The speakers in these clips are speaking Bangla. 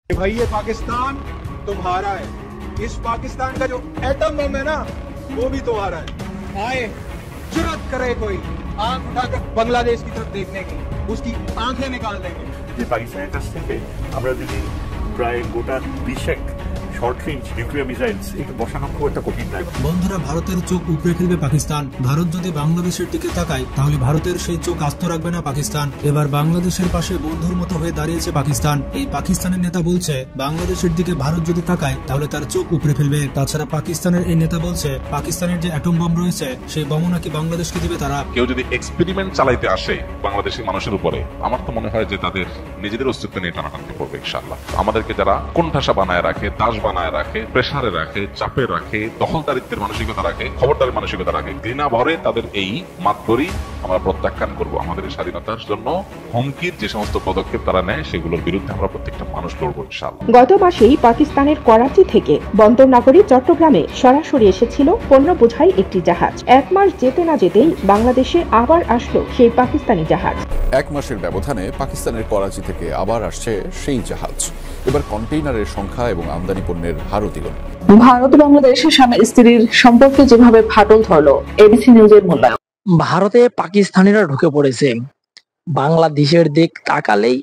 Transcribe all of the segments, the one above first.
भाई ये पाकिस्तान तुम्हारा है। इस पाकिस्तान का जो एटम बम है ना वो भी तुम्हारा है। आए जुर्रत करे कोई आंख उठाकर बांग्लादेश की तरफ देखने की, उसकी आंखें निकाल देंगे। যে পাকিস্তানের কাছ থেকে আমরা যদি প্রায় গোটা 20 শর্ট রেঞ্জ নিউক্লিয়ার মিসাইলস এটা বসানো খুব একটা কঠিন নয়। বন্ধুরা, ভারতের চোখ উপড়ে ফেলবে পাকিস্তান। ভারত যদি বাংলাদেশের দিকে তাকায় তাহলে ভারতের সেই চোখ আস্ত রাখবে না পাকিস্তান। এবার বাংলাদেশের পাশে বন্ধুর মতো হয়ে দাঁড়িয়েছে পাকিস্তান। এই পাকিস্তানের নেতা বলছে বাংলাদেশের দিকে ভারত যদি তাকায় তাহলে তার চোখ উপড়ে ফেলবে। তাছাড়া পাকিস্তানের এই নেতা বলছে পাকিস্তানের যে অ্যাটম বম রয়েছে সেই বমও নাকি বাংলাদেশকে দিবে তারা। কেউ যদি এক্সপেরিমেন্ট চালাইতে আসে বাংলাদেশের মানুষের উপরে, আমার তো মনে হয় যে তাদের নিজেদের অস্তিত্ব নিয়ে টানাটানি করবে ইনশাআল্লাহ। আমাদেরকে যারা কোণঠাসা বানায় রাখে, দাস বানায় রাখে, প্রেসারে রাখে, চাপে রাখে, দখলদারিত্বের মানসিকতা রাখে, খবরদারের মানসিকতা রাখে, ঘৃণা ভরে তাদের এই মাতবরি আমরা প্রত্যাখ্যান করব। আমাদের স্বাধীনতার জন্য হুমকির যে সমস্ত পদক্ষেপ তারা নেয় সেগুলোর বিরুদ্ধে আমরা প্রত্যেকটা মানুষ লড়বো ইনশাআল্লাহ। গত মাসেই পাকিস্তানের করাচি থেকে বন্দর নগরী চট্টগ্রামে সরাসরি এসেছিল পণ্য বোঝাই একটি জাহাজ। এক মাস যেতে না যেতেই বাংলাদেশে আবার আসলো সেই পাকিস্তানি জাহাজ। এক মাসের ব্যবধানে পাকিস্তানের করাচি থেকে আবার আসছে সেই জাহাজ। এবার কন্টেইনারের সংখ্যা এবং আমদানি পণ্যের হারও দ্বিগুণ। ভারত বাংলাদেশের স্বামী স্ত্রীর সম্পর্কে যেভাবে ফাটল ধরল, এবিসি নিউজের মূল্যায়ন। ভারতে পাকিস্তানিরা ঢুকে পড়েছে। বাংলাদেশের দিক তাকালেই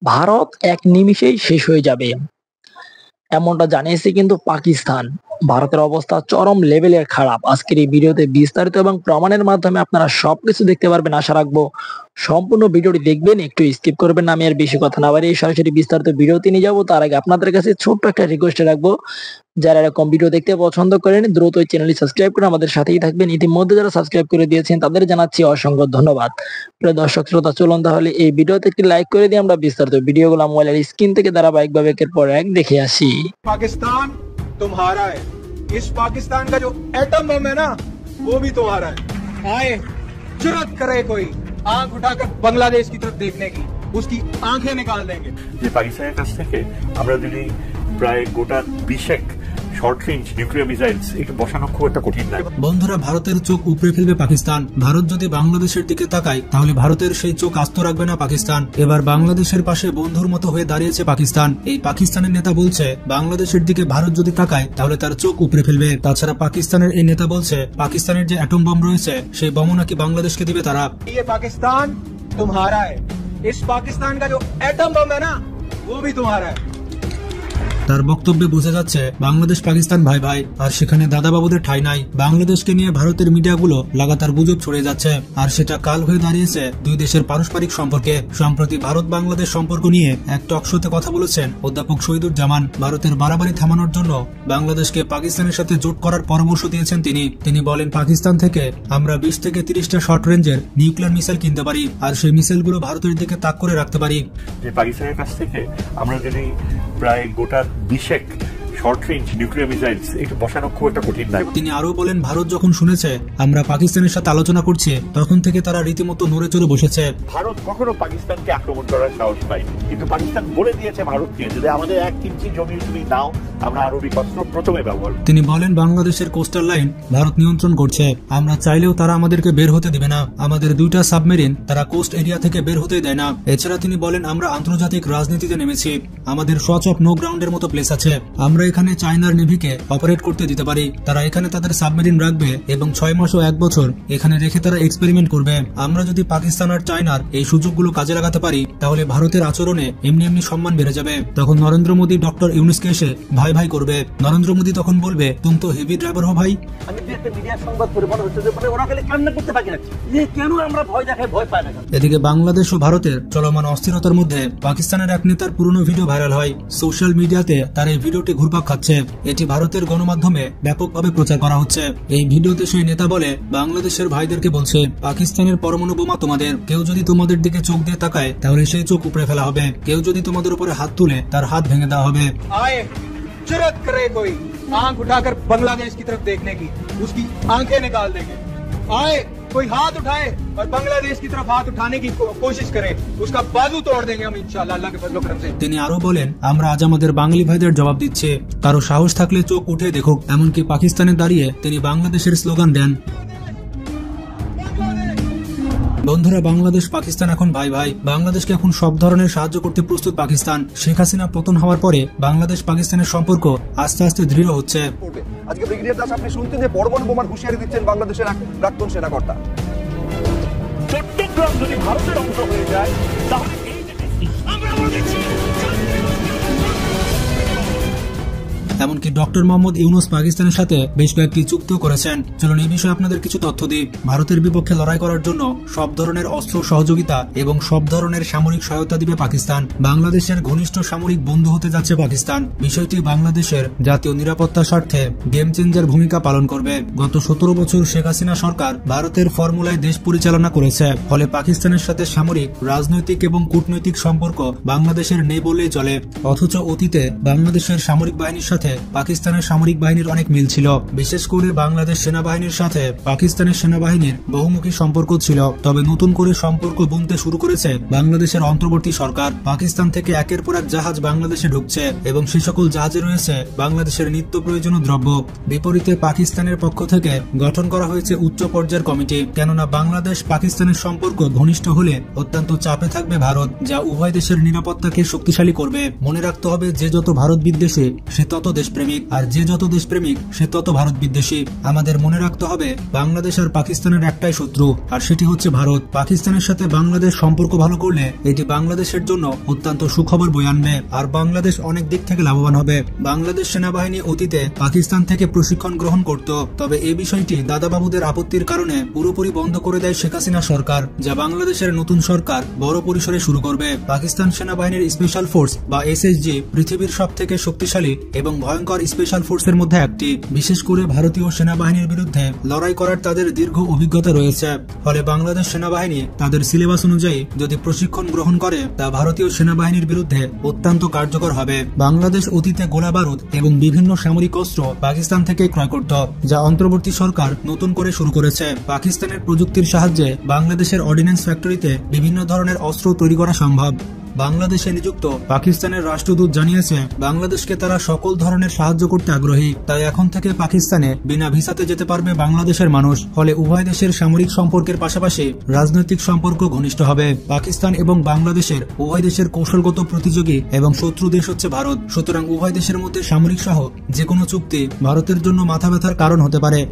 ভারত এক নিমিষেই শেষ হয়ে যাবে, এমনটা জানিয়েছে কিন্তু পাকিস্তান। ভারতের অবস্থা চরম লেভেলের খারাপ। আজকের এই ভিডিওতে বিস্তারিত এবং প্রমাণের মাধ্যমে আপনারা সবকিছু দেখতে পারবেন। আশা রাখবো সম্পূর্ণ ভিডিওটি দেখবেন, একটু স্কিপ করবেন না। আমি আর বেশি কথা না বাড়িয়ে সরাসরি বিস্তারিত ভিডিওতে নিয়ে যাবো। তার আগে আপনাদের কাছে ছোট্ট একটা রিকোয়েস্ট রাখবো, যারা এরকম ভিডিও দেখতে পছন্দ করেন দ্রুত এই চ্যানেলটি সাবস্ক্রাইব করে আমাদের সাথেই থাকবেন। ইতিমধ্যে যারা সাবস্ক্রাইব করে দিয়েছেন তাদের জানাচ্ছি অসংখ্য ধন্যবাদ। প্রিয় দর্শক শ্রোতা, চলুন তাহলে এই ভিডিওতে একটি লাইক করে দিয়ে আমরা বিস্তারিত ভিডিওগুলো মোবাইলের স্ক্রিন থেকে ধারাবাহিকভাবে একের পর এক দেখে আসি। पाकिस्तान तुम्हारा है। इस पाकिस्तान का जो एटम बम है ना वो भी तुम्हारा है। आए जुर्रत करे कोई आंख उठाकर बांग्लादेश की तरफ देखने की, उसकी आंखें निकाल देंगे। যে পাকিস্তানের কাছ থেকে আমরা যদি প্রায় গোটা 20 শর্ট রেঞ্জ নিউক্লিয়ার মিসাইলস এটা বসানো খুব একটা কঠিন নয়। বন্ধুরা, ভারতের চোখ উপড়ে ফেলবে পাকিস্তান। ভারত যদি বাংলাদেশের দিকে তাকায় তাহলে ভারতের সেই চোখ আস্ত রাখবে না পাকিস্তান। এবার বাংলাদেশের পাশে বন্ধুর মতো হয়ে দাঁড়িয়েছে পাকিস্তান। এই পাকিস্তানের নেতা বলছে বাংলাদেশের দিকে ভারত যদি তাকায় তাহলে তার চোখ উপড়ে ফেলবে। তাছাড়া পাকিস্তানের এই নেতা বলছে পাকিস্তানের যে অ্যাটম বম রয়েছে সেই বমও নাকি বাংলাদেশকে দিবে তারা। ये पाकिस्तान तुम्हारा है। इस पाकिस्तान का जो एटम बम है ना वो भी तुम्हारा है। তার বক্তব্যে বোঝা যাচ্ছে বাংলাদেশ পাকিস্তান ভাই ভাই, আর সেখানে দাদা বাবুদের ঠাঁই নাই। বাংলাদেশকে নিয়ে ভারতের মিডিয়াগুলো লাগাতার গুজব ছড়িয়ে যাচ্ছে, আর সেটা কাল হয়ে দাঁড়িয়েছে দুই দেশের পারস্পরিক সম্পর্কে। সম্প্রতি ভারত বাংলাদেশ সম্পর্ক নিয়ে এক টক শোতে কথা বলেছেন অধ্যাপক শহীদুজ্জামান। ভারতের বাড়াবাড়ি থামানোর জন্য বাংলাদেশকে পাকিস্তানের সাথে জোট করার পরামর্শ দিয়েছেন তিনি বলেন পাকিস্তান থেকে আমরা 20 থেকে 30টা শর্ট রেঞ্জের নিউক্লিয়ার মিসাইল কিনতে পারি, আর সেই মিসাইলগুলো ভারতের দিকে তাক করে রাখতে পারি। যে পাকিস্তানের কাছ থেকে আমরা যদি প্রায় গোটা 20 শর্ট রেঞ্জ নিউক্লিয়ার মিসাইলস এটা বসানো খুব একটা কঠিন নয়। তিনি আরো বলেন ভারত যখন শুনেছে আমরা পাকিস্তানের সাথে আলোচনা করছি তখন থেকে তারা রীতিমতো নড়ে চড়ে বসেছে। ভারত কখনো পাকিস্তানকে আক্রমণ করার সাহস পায়নি, কিন্তু পাকিস্তান বলে দিয়েছে ভারতকে যদি আমাদের 1 ইঞ্চি জমি তুমি নাও আমরা আণবিক অস্ত্র প্রথমে ব্যবহার। তিনি বলেন বাংলাদেশের কোস্টাল লাইন ভারত নিয়ন্ত্রণ করছে, আমরা চাইলেও তারা আমাদেরকে বের হতে দিবে না। আমাদের 2টা সাবমেরিন তারা কোস্ট এরিয়া থেকে বের হতে দেয় না। এছাড়া তিনি বলেন আমরা আন্তর্জাতিক রাজনীতিতে নেমেছি, আমাদের শচ অফ নো গ্রাউন্ডের মতো প্লেস আছে। আমরা এখানে চায়নার নেভিকে অপারেট করতে দিতে পারি, তারা এখানে তাদের সাবমেরিন রাখবে এবং 6 মাস ও 1 বছর এখানে রেখে তারা এক্সপেরিমেন্ট করবে। আমরা যদি পাকিস্তান আর চায়নার এই সুযোগগুলো কাজে লাগাতে পারি তাহলে ভারতের আচরণে এমনি সম্মান বেড়ে যাবে। তখন নরেন্দ্র মোদী ডক্টর ইউনুসকে এসে ভাই ভাই করবে। নরেন্দ্র মোদী তখন বলবে তুম তো হেভি ড্রাইভার হো ভাই। এদিকে বাংলাদেশ ও ভারতের চলমান অস্থিরতার মধ্যে পাকিস্তানের এক নেতার পুরনো ভিডিও ভাইরাল হয়। সোশ্যাল মিডিয়াতে তার এই ভিডিওটি ঘুরপাক খাচ্ছে। এটি ভারতের গণমাধ্যমে ব্যাপকভাবে প্রচার করা হচ্ছে। এই ভিডিওতে সেই নেতা বলে বাংলাদেশের ভাইদেরকে বলছে পাকিস্তানের পরমাণু বোমা তোমাদের, কেউ যদি তোমাদের দিকে চোখ দিয়ে তাকায় তাহলে সেই চোখ উপড়ে ফেলা হবে, কেউ যদি তোমাদের উপরে হাত তুলে তার হাত ভেঙে দেওয়া হবে। जुर्रत करे कोई आंख उठाकर बांग्लादेश की तरफ देखने की, उसकी आंखें निकाल देंगे। आए कोई हाथ उठाए और बांग्लादेश की तरफ हाथ उठाने की कोशिश करे, उसका बाजू तोड़ देंगे हम इंशाल्लाह अल्लाह के फजल करम से। তিনি আরো বলেন আমরা আজ আমাদের বাঙালি ভাইদের জবাব দিচ্ছি, কারো সাহস থাকলে চোখ উঠে দেখুক। এমনকি পাকিস্তানে দাঁড়িয়ে তিনি বাংলাদেশের স্লোগান দেন। বন্ধুরা, বাংলাদেশ পাকিস্তান এখন ভাই ভাই। বাংলাদেশকে এখন সব ধরনের সাহায্য করতে প্রস্তুত পাকিস্তান। শেখ হাসিনা পতন হওয়ার পরে বাংলাদেশ পাকিস্তানের সম্পর্ক আস্তে আস্তে দৃঢ় হচ্ছে। আজকে ব্রিগেডিয়ার দাস, আপনি শুনছেন যে পরমাণু বোমার হুঁশিয়ারি দিচ্ছেন বাংলাদেশের প্রাক্তন সেনাকর্তা। চট্টগ্রাম যদি ভারতের অংশ হয়ে যায় তাহলে আমরা বলেছি। এমনকি ডক্টর মোহাম্মদ ইউনুস পাকিস্তানের সাথে বেশ কয়েকটি চুক্তিও করেছেন। চলুন এই বিষয়ে আপনাদের কিছু তথ্য দিই। ভারতের বিপক্ষে লড়াই করার জন্য সব ধরনের অস্ত্র সহযোগিতা এবং সব ধরনের সামরিক সহায়তা দিবে পাকিস্তান। বাংলাদেশের ঘনিষ্ঠ সামরিক বন্ধু হতে যাচ্ছে পাকিস্তান। বিষয়টি বাংলাদেশের জাতীয় নিরাপত্তার স্বার্থে গেম চেঞ্জার ভূমিকা পালন করবে। গত 17 বছর শেখ হাসিনা সরকার ভারতের ফর্মুলায় দেশ পরিচালনা করেছে। ফলে পাকিস্তানের সাথে সামরিক, রাজনৈতিক এবং কূটনৈতিক সম্পর্ক বাংলাদেশের নেই বলেই চলে। অথচ অতীতে বাংলাদেশের সামরিক বাহিনীর সাথে পাকিস্তানের সামরিক বাহিনীর অনেক মিল ছিল। বিশেষ করে বাংলাদেশ সেনাবাহিনীর সাথে পাকিস্তানের সেনাবাহিনীর বহুমুখী সম্পর্ক ছিল। তবে নতুন করে সম্পর্ক বুনতে শুরু করেছে বাংলাদেশের অন্তর্বর্তী সরকার। পাকিস্তান থেকে একের পর এক জাহাজ বাংলাদেশে ঢুকছে এবং সে সকল জাহাজে রয়েছে বাংলাদেশের নিত্য প্রয়োজনীয় দ্রব্য। বিপরীতে পাকিস্তানের পক্ষ থেকে গঠন করা হয়েছে উচ্চ পর্যায়ের কমিটি, কেননা বাংলাদেশ পাকিস্তানের সম্পর্ক ঘনিষ্ঠ হলে অত্যন্ত চাপে থাকবে ভারত, যা উভয় দেশের নিরাপত্তাকে শক্তিশালী করবে। মনে রাখতে হবে, যে যত ভারত বিদ্বেষী সে তত দেশপ্রেমিক, আর যে যত দেশপ্রেমিক সে তত ভারত বিদ্বেষী। আমাদের মনে রাখতে হবে, বাংলাদেশ আর পাকিস্তানের একটাই শত্রু, আর সেটি হচ্ছে ভারত। পাকিস্তানের সাথে বাংলাদেশ সম্পর্ক ভালো করলে এটি বাংলাদেশের জন্য অত্যন্ত সুখবর বয়ে আনবে, আর বাংলাদেশ অনেক দিক থেকে লাভবান হবে। বাংলাদেশ সেনাবাহিনী অতীতে পাকিস্তান থেকে প্রশিক্ষণ গ্রহণ করত, তবে এই বিষয়টি দাদাবাবুদের আপত্তির কারণে পুরোপুরি বন্ধ করে দেয় শেখ হাসিনা সরকার, যা বাংলাদেশের নতুন সরকার বড় পরিসরে শুরু করবে। পাকিস্তান সেনাবাহিনীর স্পেশাল ফোর্স বা এসএসজি পৃথিবীর সব থেকে শক্তিশালী এবং ভয়ঙ্কর স্পেশাল ফোর্সের মধ্যে একটি। বিশেষ করে ভারতীয় সেনাবাহিনীর বিরুদ্ধে লড়াই করার তাদের দীর্ঘ অভিজ্ঞতা রয়েছে। ফলে বাংলাদেশ সেনাবাহিনী তাদের সিলেবাস অনুযায়ী যদি প্রশিক্ষণ গ্রহণ করে, তা ভারতীয় সেনাবাহিনীর বিরুদ্ধে অত্যন্ত কার্যকর হবে। বাংলাদেশ অতীতে গোলা বারুদ এবং বিভিন্ন সামরিক অস্ত্র পাকিস্তান থেকে ক্রয় করত, যা অন্তর্বর্তী সরকার নতুন করে শুরু করেছে। পাকিস্তানের প্রযুক্তির সাহায্যে বাংলাদেশের অর্ডিন্যান্স ফ্যাক্টরিতে বিভিন্ন ধরনের অস্ত্র তৈরি করা সম্ভব। বাংলাদেশে নিযুক্ত পাকিস্তানের রাষ্ট্রদূত জানিয়েছে, বাংলাদেশকে তারা সকল ধরনের সাহায্য করতে আগ্রহী। তাই এখন থেকে পাকিস্তানে বিনা ভিসাতে যেতে পারবে বাংলাদেশের মানুষ। ফলে উভয় দেশের সামরিক সম্পর্কের পাশাপাশি রাজনৈতিক সম্পর্ক ঘনিষ্ঠ হবে। পাকিস্তান এবং বাংলাদেশের উভয় দেশের কৌশলগত প্রতিযোগী এবং শত্রু দেশ হচ্ছে ভারত। সুতরাং উভয় দেশের মধ্যে সামরিক সহ যে কোনো চুক্তি ভারতের জন্য মাথা ব্যথার কারণ হতে পারে।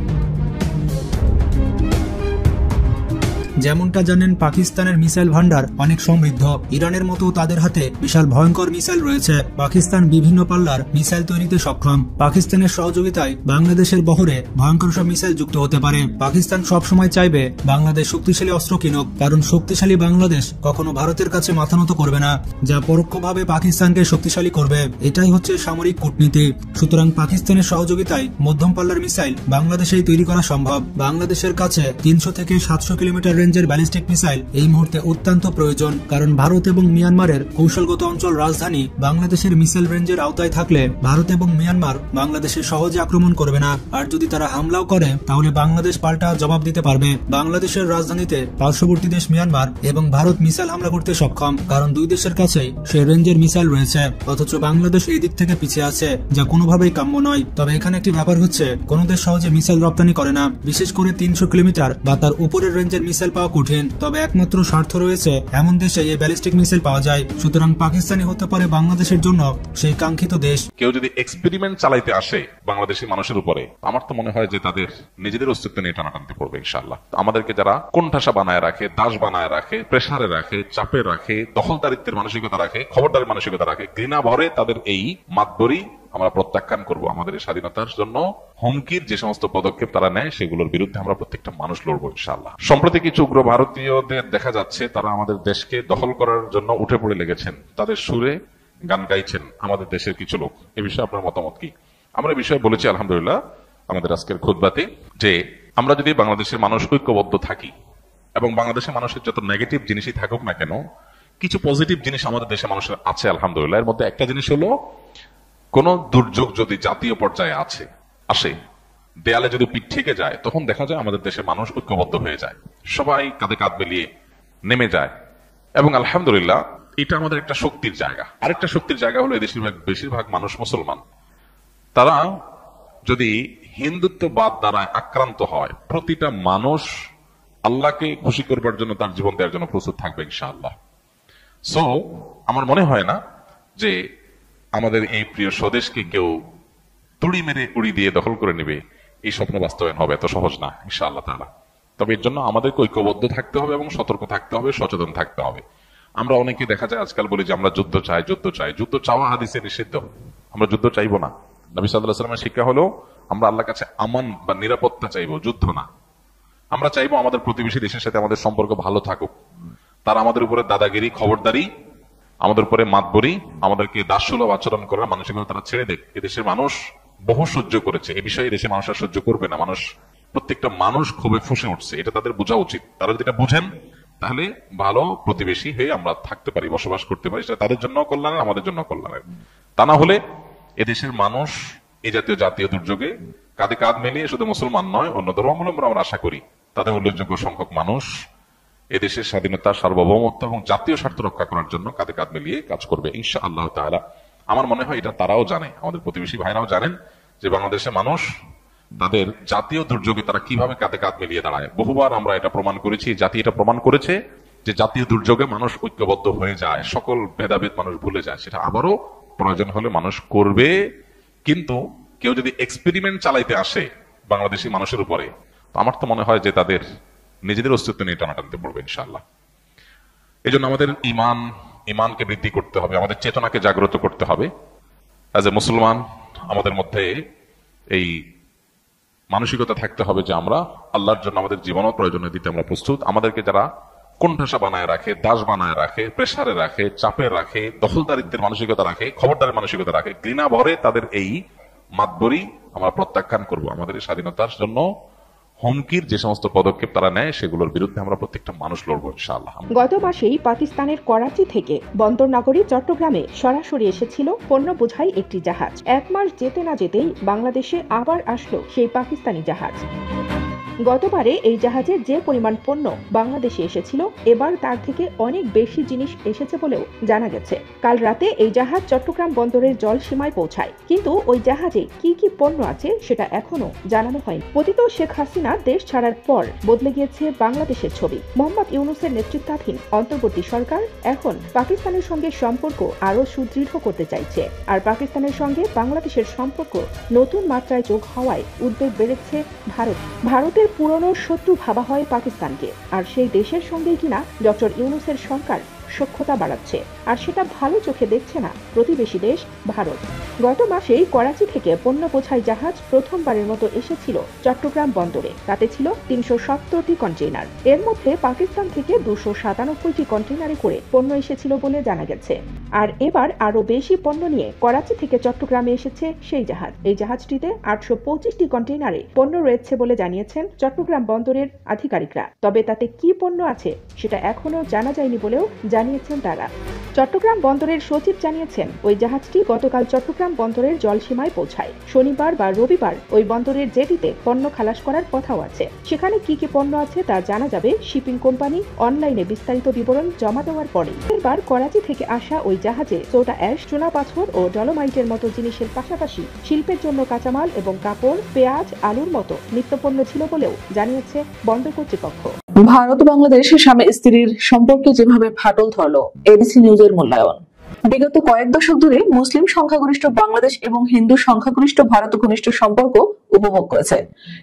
যেমনটা জানেন, পাকিস্তানের মিসাইল ভান্ডার অনেক সমৃদ্ধ। ইরানের মতো তাদের হাতে বিশাল ভয়ঙ্কর মিসাইল রয়েছে। পাকিস্তান বিভিন্ন পাল্লার মিসাইল তৈরিতে সক্ষম। পাকিস্তানের সহযোগিতায় বাংলাদেশের বহরে ভয়ঙ্কর সব মিসাইল যুক্ত হতে পারে। পাকিস্তান সবসময় চাইবে বাংলাদেশ শক্তিশালী অস্ত্র কিনুক, কারণ শক্তিশালী বাংলাদেশ কখনো ভারতের কাছে মাথা নত করবে না, যা পরোক্ষভাবে পাকিস্তানকে শক্তিশালী করবে। এটাই হচ্ছে সামরিক কূটনীতি। সুতরাং পাকিস্তানের সহযোগিতায় মধ্যম পাল্লার মিসাইল বাংলাদেশেই তৈরি করা সম্ভব। বাংলাদেশের কাছে 300 থেকে 700 কিলোমিটার রেঞ্জের ব্যালিস্টিক মিসাইল এই মুহূর্তে অত্যন্ত প্রয়োজন, কারণ ভারত এবং মিয়ানমারের কৌশলগত অঞ্চল রাজধানী বাংলাদেশের মিসাইল রেঞ্জের আওতায় থাকলে ভারত এবং মিয়ানমার বাংলাদেশে সহজে আক্রমণ করবে না। আর যদি তারা হামলাও করে, তাহলে বাংলাদেশ পাল্টা জবাব দিতে পারবে। বাংলাদেশের রাজধানীতে পার্শ্ববর্তী দেশ মিয়ানমার এবং ভারত মিসাইল হামলা করতে সক্ষম, কারণ দুই দেশের কাছেই সে রেঞ্জের মিসাইল রয়েছে। অথচ বাংলাদেশ এই দিক থেকে পিছিয়ে আছে, যা কোনোভাবেই কাম্য নয়। তবে এখানে একটি ব্যাপার হচ্ছে, কোন দেশ সহজে মিসাইল রপ্তানি করে না, বিশেষ করে 300 কিলোমিটার বা তার উপরের রেঞ্জের মিসাইল পাওয়া কঠিন। তবে একমাত্র স্বার্থ রয়েছে এমন দেশে এই ব্যালিস্টিক মিসাইল পাওয়া যায়। সুতরাং পাকিস্তানি হতে পারে বাংলাদেশের জন্য সেই কাঙ্ক্ষিত দেশ। কেউ যদি এক্সপেরিমেন্ট চালাইতে আসে বাংলাদেশি মানুষের উপরে, আমার তো মনে হয় যে তাদের নিজেদের অস্তিত্ব নিয়ে টানাটানি পড়বে ইনশাআল্লাহ। আমাদেরকে যারা কোণঠাসা বানায় রাখে, দাস বানায় রাখে, প্রেসারে রাখে, চাপে রাখে, দখলদারিত্বের মানসিকতা রাখে, খবরদারের মানসিকতা রাখে, ঘৃণা ভরে তাদের এই মাতবরি আমরা প্রত্যাখ্যান করব। আমাদের স্বাধীনতার জন্য হুমকির যে সমস্ত পদক্ষেপ তারা নেয়, সেগুলোর বিরুদ্ধে আমরা প্রত্যেকটা মানুষ লড়বো ইনশাআল্লাহ। সম্প্রতি কিছু উগ্র ভারতীয়দের দেখা যাচ্ছে, তারা আমাদের দেশকে দখল করার জন্য উঠে পড়ে লেগেছেন। তাদের সুরে গান গাইছেন আমাদের দেশের কিছু লোক। এ বিষয়ে আপনার মতামত কি? আমরা এই বিষয়ে বলেছি আলহামদুলিল্লাহ আমাদের আজকের খুতবাতে, যে আমরা যদি বাংলাদেশের মানুষ ঐক্যবদ্ধ থাকি এবং বাংলাদেশের মানুষের যত নেগেটিভ জিনিসই থাকুক না কেন, কিছু পজিটিভ জিনিস আমাদের দেশের মানুষের আছে আলহামদুলিল্লাহ। এর মধ্যে একটা জিনিস হলো, কোন দুর্যোগ যদি জাতীয় পর্যায়ে আসে, দেয়ালে যদি পিঠ থেকে যায়, তখন দেখা যায় আমাদের দেশের মানুষ ঐক্যবদ্ধ হয়ে যায়, সবাই কাঁধে কাঁধ মিলিয়ে নেমে যায়। এবং আলহামদুলিল্লাহ এটা আমাদের একটা শক্তির জায়গা। আরেকটা শক্তির জায়গা হলো, এদেশের বেশিরভাগ মানুষ মুসলমান। তারা যদি হিন্দুত্ববাদ দ্বারা আক্রান্ত হয়, প্রতিটা মানুষ আল্লাহকে খুশি করবার জন্য, তার জীবন দেওয়ার জন্য প্রস্তুত থাকবে ইনশাআল্লাহ। সো আমার মনে হয় না যে আমাদের এই প্রিয় স্বদেশকে কেউ তুড়ি মেরে উড়ি দিয়ে দখল করে নেবে, এই স্বপ্ন বাস্তবায়ন হবে এত সহজ না ইনশাআল্লাহ তাআলা। তবে এর জন্য আমাদেরকে ঐক্যবদ্ধ থাকতে হবে এবং সতর্ক থাকতে হবে, সচেতন থাকতে হবে। আমরা অনেকে দেখা যায় আজকাল বলি যে আমরা যুদ্ধ চাই, যুদ্ধ চাই। যুদ্ধ চাওয়া হাদিসে নিষিদ্ধ, আমরা যুদ্ধ চাইবো না। নবী সাল্লাল্লাহু আলাইহি ওয়াসাল্লামের শিক্ষা হলো আমরা আল্লাহর কাছে আমান বা নিরাপত্তা চাইবো, যুদ্ধ না। আমরা চাইবো আমাদের প্রতিবেশী দেশের সাথে আমাদের সম্পর্ক ভালো থাকুক, তারা আমাদের উপরে দাদাগিরি, খবরদারি, আমাদের উপরে মাতবরি, আমাদেরকে দাসসুলভ আচরণ করার মানসিকতা তারা ছেড়ে দেখ। এদেশের মানুষ বহু সহ্য করেছে, এই বিষয়ে দেশের মানুষ আর সহ্য করবে না। প্রত্যেকটা মানুষ ক্ষোভে ফুঁসে উঠছে, এটা তাদের বোঝা উচিত। তারা যদি এটা বুঝেন তাহলে ভালো প্রতিবেশী হয়ে আমরা থাকতে পারি, বসবাস করতে পারি, সেটা তাদের জন্য কল্যাণের, আমাদের জন্য কল্যাণের। তা না হলে এদেশের মানুষ এই জাতীয় দুর্যোগে কাঁধে কাঁধ মিলিয়ে শুধু মুসলমান নয়, অন্য ধর্মাবলম্বী আমরা আশা করি তাদের উল্লেখযোগ্য সংখ্যক মানুষ এদেশের স্বাধীনতা, সার্বভৌমত্ব এবং জাতীয় স্বার্থ রক্ষা করার জন্য কাঁধে কাঁধ মিলিয়ে কাজ করবে ইনশাআল্লাহ তাআলা। আমার মনে হয় এটা তারাও জানে, আমাদের প্রতিবেশী ভাইরাও জানেন যে বাংলাদেশের মানুষ তাদের জাতীয় দুর্যোগে তারা কিভাবে কাঁধে কাঁধ মিলিয়ে দাঁড়ায়। বহুবার আমরা এটা প্রমাণ করেছি, জাতি এটা প্রমাণ করেছে যে জাতীয় দুর্যোগে মানুষ ঐক্যবদ্ধ হয়ে যায়, সকল ভেদাভেদ মানুষ ভুলে যায়। সেটা আবারও প্রয়োজন হলে মানুষ করবে। কিন্তু কেউ যদি এক্সপেরিমেন্ট চালাইতে আসে বাংলাদেশি মানুষের উপরে, আমার তো মনে হয় যে তাদের নিজেদের অস্তিত্ব নিয়ে টানাটানতে পড়বে ইনশাআল্লাহ। এই জন্য আমাদের ইমানকে বৃদ্ধি করতে হবে, আমাদের চেতনাকে জাগ্রত করতে হবে। অ্যাজ এ মুসলমান আমাদের মধ্যে এই মানসিকতা থাকতে হবে যে আমরা আল্লাহর জন্য আমাদের জীবনও প্রয়োজনে দিতে আমরা প্রস্তুত। আমাদেরকে যারা কোণঠাসা বানায় রাখে, দাস বানায় রাখে, প্রেসারে রাখে, চাপে রাখে, দখলদারিত্বের মানসিকতা রাখে, খবরদারের মানসিকতা রাখে, ঘৃণা ভরে তাদের এই মাতবরি আমরা প্রত্যাখ্যান করব। আমাদের স্বাধীনতার জন্য হুমকির যে সমস্ত পদক্ষেপ তারা নেয় সেগুলোর বিরুদ্ধে আমরা প্রত্যেকটা মানুষ লড়বো ইনশাআল্লাহ। গত মাসেই পাকিস্তানের করাচি থেকে বন্দর নগরী চট্টগ্রামে সরাসরি এসেছিল পণ্য বোঝাই একটি জাহাজ। 1 মাস যেতে না যেতেই বাংলাদেশে আবার আসলো সেই পাকিস্তানি জাহাজ। গতবারে এই জাহাজে যে পরিমাণ পণ্য বাংলাদেশে এসেছিল, এবার তার থেকে অনেক বেশি জিনিস এসেছে বলেও জানা গেছে। কাল রাতে এই জাহাজ চট্টগ্রাম বন্দরের জলসীমায় পৌঁছায়, কিন্তু ওই জাহাজে কি কি পণ্য আছে সেটা এখনো জানানো হয়নি। পতিত শেখ হাসিনা দেশ ছাড়ার পর বদলে গিয়েছে বাংলাদেশের ছবি। মোহাম্মদ ইউনূসের নেতৃত্বাধীন অন্তর্বর্তী সরকার এখন পাকিস্তানের সঙ্গে সম্পর্ক আরো সুদৃঢ় করতে চাইছে। আর পাকিস্তানের সঙ্গে বাংলাদেশের সম্পর্ক নতুন মাত্রায় যোগ হওয়ায় উদ্বেগ বেড়েছে ভারতের পুরনো শত্রু ভাবা হয় পাকিস্তানকে। আর সেই দেশের সঙ্গেই কিনা ডক্টর ইউনূসের সরকার সখ্যতা বাড়াচ্ছে, আর সেটা ভালো চোখে দেখছে না প্রতিবেশী দেশ ভারত। গত মাসেই করাচি থেকে পণ্য বোঝাই জাহাজ প্রথমবারের মতো এসেছিল চট্টগ্রাম বন্দরে। তাতে ছিল 370টি কন্টেইনার। এর মধ্যে পাকিস্তান থেকে 297টি কন্টেইনারে করে পণ্য এসেছিল বলে জানা গেছে। আর এবার আরো বেশি পণ্য নিয়ে করাচি থেকে চট্টগ্রামে এসেছে সেই জাহাজ। এই জাহাজটিতে 825টি কন্টেইনারে পণ্য রয়েছে বলে জানিয়েছেন চট্টগ্রাম বন্দরের আধিকারিকরা। তবে তাতে কি পণ্য আছে সেটা এখনো জানা যায়নি বলেও জানিয়েছেন তারা। চট্টগ্রাম বন্দরের সচিব জানিয়েছেন ওই জাহাজটি গতকাল চট্টগ্রাম বন্দরের জলসীমায় পৌঁছায়। শনিবার বা রবিবার ওই বন্দরের জেটিতে পণ্য খালাস করার কথাও আছে। সেখানে কি কি পণ্য আছে তা জানা যাবে শিপিং কোম্পানি অনলাইনে বিস্তারিত বিবরণ জমা দেওয়ার পরে। এবার করাচি থেকে আসা ওই জাহাজে সোডা অ্যাশ, চুনা পাথর ও ডলোমাইটের মতো জিনিসের পাশাপাশি শিল্পের জন্য কাঁচামাল এবং কাপড়, পেঁয়াজ, আলুর মতো নিত্যপণ্য ছিল বলেও জানিয়েছে বন্দর কর্তৃপক্ষ। ভারত বাংলাদেশ স্বামী স্ত্রীর সম্পর্কে যেভাবে ফাটল ধরলো, এবিসি নিউজের মূল্যায়ন। বিগত কয়েক দশক ধরে মুসলিম সংখ্যাগরিষ্ঠ বাংলাদেশ এবং হিন্দু সংখ্যাগরিষ্ঠ ভারত ঘনিষ্ঠ সম্পর্ক উপভোগ করেছে,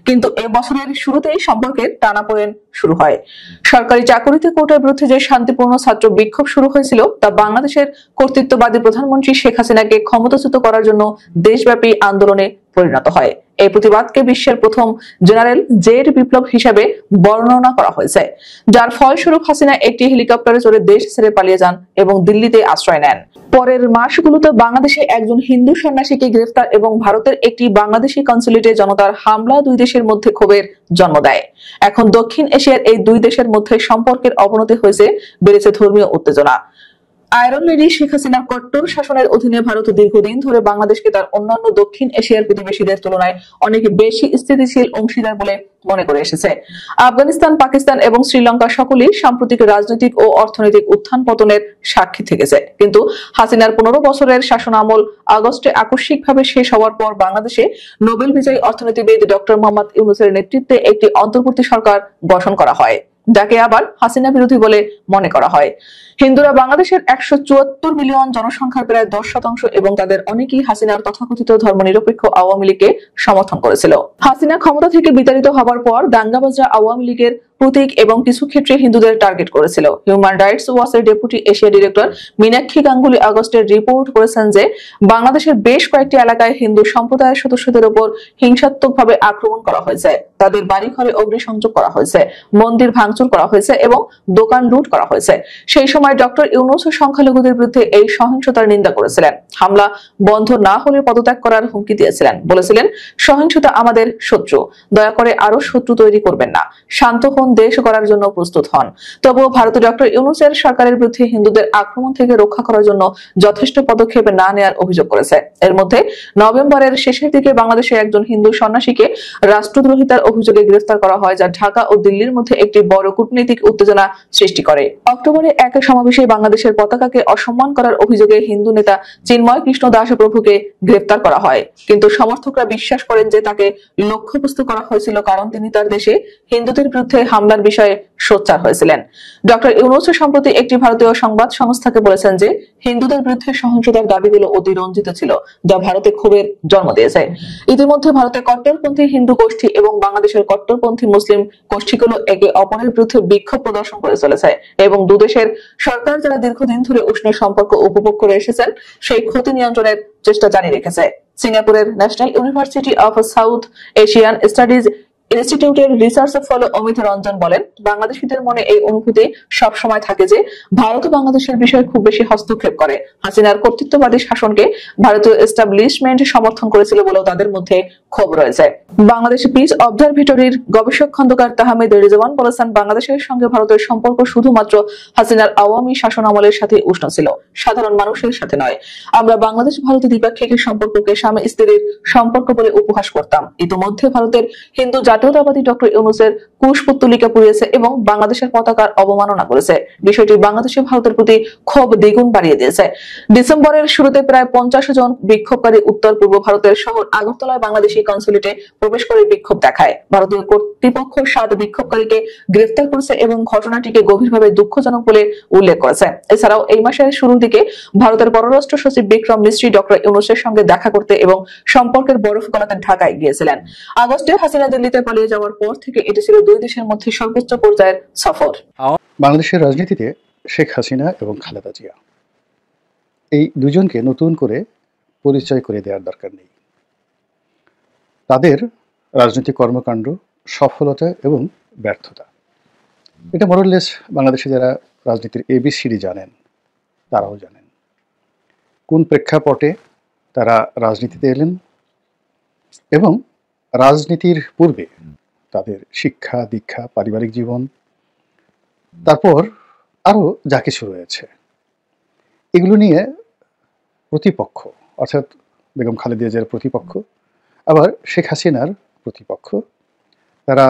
কিন্তু এ বছরের শুরুতেই সম্পর্কের টানাপোড়েন শুরু হয়। সরকারি চাকরিতে কোটার বিরুদ্ধে যে শান্তিপূর্ণ ছাত্র বিক্ষোভ শুরু হয়েছিল তা বাংলাদেশের কর্তৃত্ববাদী প্রধানমন্ত্রী শেখ হাসিনাকে ক্ষমতাচ্যুত করার জন্য দেশব্যাপী আন্দোলনে পরিণত হয়। এই প্রতিবাদকে বিশ্বের প্রথম জেনারেল জেড বিপ্লব হিসেবে বর্ণনা করা হয়েছে, যার ফলস্বরূপ হাসিনা একটি হেলিকপ্টারে চড়ে দেশ ছেড়ে পালিয়ে যান এবং দিল্লিতে আশ্রয় নেন। পরের মাসগুলোতে বাংলাদেশে একজন হিন্দু সন্ন্যাসীকে গ্রেফতার এবং ভারতের একটি বাংলাদেশি কনসুলেটে জনতার হামলা দুই দেশের মধ্যে ক্ষোভের জন্ম দেয়। এখন দক্ষিণ এশিয়ার এই দুই দেশের মধ্যে সম্পর্কের অবনতি হয়েছে, বেড়েছে ধর্মীয় উত্তেজনা। আয়রন লেডি শেখ হাসিনার কট্টর শাসনের অধীনে ভারত দীর্ঘদিন ধরে বাংলাদেশকে তার অন্যান্য দক্ষিণ এশিয়ার প্রতিবেশীদের তুলনায় অনেক বেশি স্থিতিশীল অংশীদার বলে মনে করে এসেছে। আফগানিস্তান, পাকিস্তান এবং শ্রীলঙ্কা সকলেই সাম্প্রতিক রাজনৈতিক ও অর্থনৈতিক উত্থান পতনের সাক্ষী থেকেছে। কিন্তু হাসিনার 15 বছরের শাসনামল আগস্টে আকস্মিকভাবে শেষ হওয়ার পর বাংলাদেশে নোবেল বিজয়ী অর্থনীতিবিদ ডক্টর মোহাম্মদ ইউনূসের নেতৃত্বে একটি অন্তর্বর্তী সরকার গঠন করা হয়। যাকে আবার হাসিনা বিরোধী বলে মনে করা হয়। হিন্দুরা বাংলাদেশের 174 মিলিয়ন জনসংখ্যার প্রায় 10% এবং তাদের অনেকেই হাসিনার তথাকথিত ধর্মনিরপেক্ষ আওয়ামী লীগকে সমর্থন করেছিল। হাসিনা ক্ষমতা থেকে বিতাড়িত হবার পর দাঙ্গাবাজরা আওয়ামী লীগের প্রতীক এবং কিছু ক্ষেত্রে হিন্দুদের টার্গেট করেছিল। হিউম্যান রাইটস ওয়াচের deputy Asia director Meenakshi Ganguly আগস্টের রিপোর্ট করেছেন যে বাংলাদেশের বেশ কয়েকটি এলাকায় হিন্দু সম্প্রদায়ের সদস্যদের উপর হিংসাত্মকভাবে আক্রমণ করা হয়েছে, তাদের বাড়িঘরে অগ্নিসংযোগ করা হয়েছে, মন্দির ভাঙচুর করা হয়েছে এবং দোকান লুট করা হয়েছে। সেই সময় ডক্টর ইউনূস সংখ্যালঘুদের বিরুদ্ধে এই সহিংসতার নিন্দা করেছিলেন। হামলা বন্ধ না হলে পদত্যাগ করার হুমকি দিয়েছিলেন। বলেছিলেন, সহিংসতা আমাদের শত্রু, দয়া করে আরো শত্রু তৈরি করবেন না, শান্ত হন, দেশ করার জন্য প্রস্তুত হন। তবুও ভারত ডক্টর ইউনূসের সরকারের বিরুদ্ধে হিন্দুদের আক্রমণ থেকে রক্ষা করার জন্য যথেষ্ট পদক্ষেপ না নেওয়ার অভিযোগ করেছে। এর মধ্যে নভেম্বরের শেষের দিকে বাংলাদেশের একজন হিন্দু সন্ন্যাসীকে রাষ্ট্রদ্রোহিতার অভিযোগে গ্রেফতার করা হয়, যা ঢাকা ও দিল্লির মধ্যে একটি বড় কূটনৈতিক উত্তেজনা সৃষ্টি করে। অক্টোবরে এক সমাবেশে বাংলাদেশের পতাকাকে অসম্মান করার অভিযোগে হিন্দু নেতা চিন্ময় কৃষ্ণ দাস প্রভুকে গ্রেফতার করা হয়, কিন্তু সমর্থকরা বিশ্বাস করেন যে তাকে লক্ষ্যবস্তু করা হয়েছিল কারণ তিনি তার দেশে হিন্দুদের বিরুদ্ধে হামলার বিষয়ে সোচ্চার হয়েছিলেন। ডক্টর ইউনূস সম্প্রতি একটি ভারতীয় সংবাদ সংস্থাকে বলেছেন যে হিন্দুদের বিরুদ্ধে সহিংসতার দাবিগুলো অতিরঞ্জিত ছিল, যা ভারতে ক্ষোভের জন্ম দিয়েছে। ইতিমধ্যে ভারতের কট্টরপন্থী হিন্দু গোষ্ঠী এবং বাংলাদেশের কট্টরপন্থী মুসলিম গোষ্ঠীগুলো একে অপরের বিরুদ্ধে বিক্ষোভ প্রদর্শন করে চলেছে এবং দুদেশের সরকার যারা দীর্ঘদিন ধরে উষ্ণ সম্পর্ক উপভোগ করে এসেছেন সেই ক্ষতি নিয়ন্ত্রণের চেষ্টা জারি রেখেছে। সিঙ্গাপুরের national university of south Asian studies ইনস্টিটিউটের রিসার্চ ফলো অমিত রঞ্জন বলেন, বাংলাদেশিদের মনে এই অনুভূতি সবসময় থাকে যে ভারত বাংলাদেশের বিষয়ে খুব বেশি হস্তক্ষেপ করে। হাসিনার কর্তৃত্ববাদী শাসনকে ভারতীয় এস্টাবলিশমেন্ট সমর্থন করেছিল বলেও তাদের মধ্যে ক্ষোভ রয়েছে। বাংলাদেশ পিস অবজারভেটরির গবেষক খন্দকার তাহমিদ রিজওয়ান বলেছেন, বাংলাদেশের সঙ্গে ভারতের সম্পর্ক শুধুমাত্র হাসিনার আওয়ামী শাসন আমলের সাথে উষ্ণ ছিল, সাধারণ মানুষের সাথে নয়। আমরা বাংলাদেশ ভারতের দ্বিপাক্ষিক সম্পর্ককে স্বামী স্ত্রীর সম্পর্ক বলে উপহাস করতাম। ইতিমধ্যে ভারতের হিন্দু জাতীয়তাবাদী ডক্টর ইউনূসের কুশপুত্তলিকা পুড়িয়েছে এবং বাংলাদেশের পতাকার অবমাননা করেছে। বিষয়টি বাংলাদেশে ভারতের প্রতি ক্ষোভ দ্বিগুণ বাড়িয়ে দিয়েছে। ডিসেম্বরের শুরুতে প্রায় 50 জন বিক্ষোভকারী উত্তর পূর্ব ভারতের শহর আগরতলায় বাংলাদেশি কনসুলেটে প্রবেশ করে বিক্ষোভ দেখায়। ভারতীয় কর্তৃপক্ষ 7 বিক্ষোভকারীকে গ্রেফতার করেছে এবং ঘটনাটিকে গভীরভাবে দুঃখজনক বলে উল্লেখ করেছে। এছাড়াও এই মাসের শুরুর দিকে ভারতের পররাষ্ট্র সচিব বিক্রম মিশ্রি ডক্টর ইউনূসের সঙ্গে দেখা করতে এবং সম্পর্কের বরফ গলাতে ঢাকায় গিয়েছিলেন। আগস্টে হাসিনা দিল্লিতে পালিয়ে যাওয়ার পর থেকে এটি ছিল দুই দেশের মধ্যে সর্বোচ্চ পর্যায়ের সফর। বাংলাদেশের রাজনীতিতে শেখ হাসিনা এবং খালেদা জিয়া এই দুজনকে নতুন করে পরিচয় করে দেওয়ার দরকার নেই। তাদের রাজনৈতিক কর্মকাণ্ড, সফলতা এবং ব্যর্থতা, এটা মোরলেস বাংলাদেশে যারা রাজনীতির ABCD জানেন তারাও জানেন। কোন প্রেক্ষাপটে তারা রাজনীতিতে এলেন এবং রাজনীতির পূর্বে তাদের শিক্ষা দীক্ষা, পারিবারিক জীবন, তারপর আরও যা কিছু রয়েছে, এগুলো নিয়ে প্রতিপক্ষ অর্থাৎ বেগম খালেদা জিয়ার প্রতিপক্ষ আবার শেখ হাসিনার প্রতিপক্ষ, তারা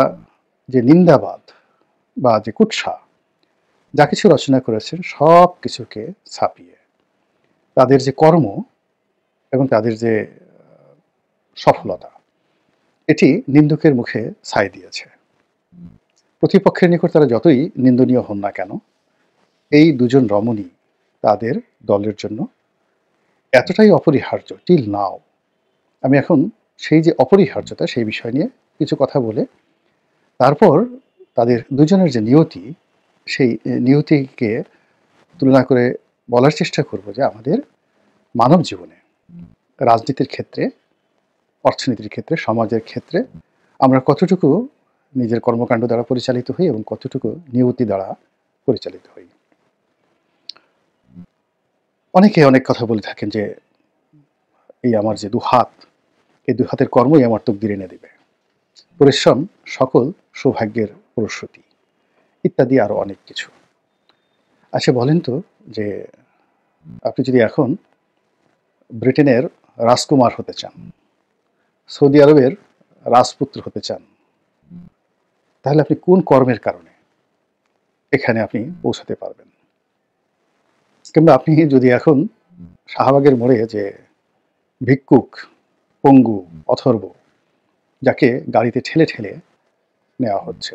যে নিন্দাবাদ বা যে কুৎসা যা কিছু রচনা করেছেন সব কিছুকে ছাপিয়ে তাদের যে কর্ম এবং তাদের যে সফলতা, এটি নিন্দুকের মুখে ছাই দিয়েছে। প্রতিপক্ষের নিকট তারা যতই নিন্দনীয় হন না কেন, এই দুজন রমণী তাদের দলের জন্য এতটাই অপরিহার্য টিল নাও। আমি এখন সেই যে অপরিহার্যতা সেই বিষয় নিয়ে কিছু কথা বলে তারপর তাদের দুজনের যে নিয়তি, সেই নিয়তিকে তুলনা করে বলার চেষ্টা করব যে আমাদের মানব জীবনে, রাজনীতির ক্ষেত্রে, অর্থনীতির ক্ষেত্রে, সমাজের ক্ষেত্রে আমরা কতটুকু নিজের কর্মকাণ্ড দ্বারা পরিচালিত হই এবং কতটুকু নিয়তি দ্বারা পরিচালিত হই। অনেকে অনেক কথা বলে থাকেন যে এই আমার যে দুহাত, এই দুহাতের কর্মই আমার তকদির এনে দেবে, পরিশ্রম সকল সৌভাগ্যের প্রসূতি, ইত্যাদি আরো অনেক কিছু। আচ্ছা বলেন তো যে আপনি যদি এখন ব্রিটেনের রাজকুমার হতে চান, সৌদি আরবের রাজপুত্র হতে চান, তাহলে আপনি কোন কর্মের কারণে এখানে আপনি পৌঁছাতে পারবেন? কিংবা আপনি যদি এখন শাহবাগের মোড়ে যে ভিক্ষুক, পঙ্গু, অথর্ব, যাকে গাড়িতে ঠেলে ঠেলে নেওয়া হচ্ছে,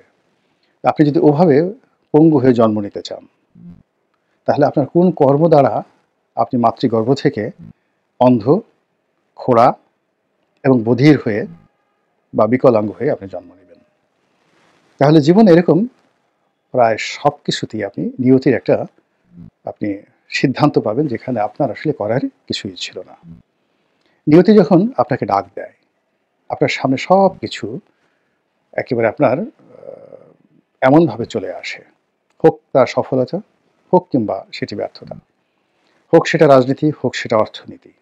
আপনি যদি ওভাবে পঙ্গু হয়ে জন্ম নিতে চান, তাহলে আপনার কোন কর্ম দ্বারা আপনি মাতৃগর্ভ থেকে অন্ধ, খোড়া এবং বধির হয়ে বা বিকলাঙ্গ হয়ে আপনি জন্ম নেবেন? তাহলে জীবনে এরকম প্রায় সব কিছুতেই আপনি নিয়তির একটা আপনি সিদ্ধান্ত পাবেন যেখানে আপনার আসলে করার কিছুই ছিল না। নিয়তি যখন আপনাকে ডাক দেয়, আপনার সামনে সব কিছু একেবারে আপনার এমনভাবে চলে আসে, হোক তার সফলতা, হোক কিংবা সেটি ব্যর্থতা, হোক সেটা রাজনীতি, হোক সেটা অর্থনীতি,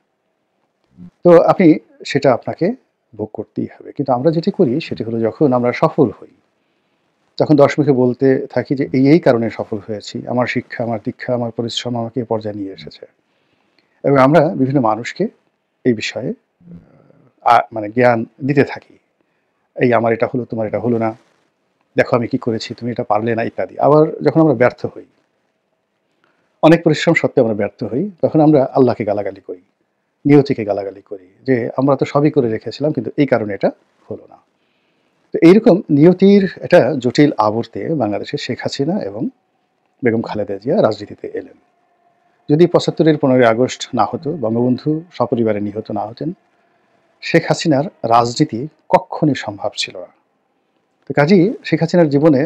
তো আপনি সেটা আপনাকে ভোগ করতেই হবে। কিন্তু আমরা যেটি করি সেটি হলো, যখন আমরা সফল হই তখন 10 মুখে বলতে থাকি যে এই কারণে সফল হয়েছি, আমার শিক্ষা, আমার দীক্ষা, আমার পরিশ্রম আমাকে এ পর্যায়ে নিয়ে এসেছে। এবং আমরা বিভিন্ন মানুষকে এই বিষয়ে মানে জ্ঞান দিতে থাকি, এই আমার এটা হলো, তোমার এটা হলো না, দেখো আমি কি করেছি, তুমি এটা পারলে না, ইত্যাদি। আবার যখন আমরা ব্যর্থ হই, অনেক পরিশ্রম সত্ত্বেও আমরা ব্যর্থ হই, তখন আমরা আল্লাহকে গালাগালি করি, নিয়তিকে গালাগালি করি যে আমরা তো সবই করে রেখেছিলাম, কিন্তু এই কারণে এটা হলো না। তো এইরকম নিয়তির একটা জটিল আবর্তে বাংলাদেশের শেখ হাসিনা এবং বেগম খালেদা জিয়া রাজনীতিতে এলেন। যদি 75-এর 15ই আগস্ট না হতো, বঙ্গবন্ধু সপরিবারে নিহত না হতেন, শেখ হাসিনার রাজনীতি কখনই সম্ভব ছিল না। তো কাজেই শেখ হাসিনার জীবনে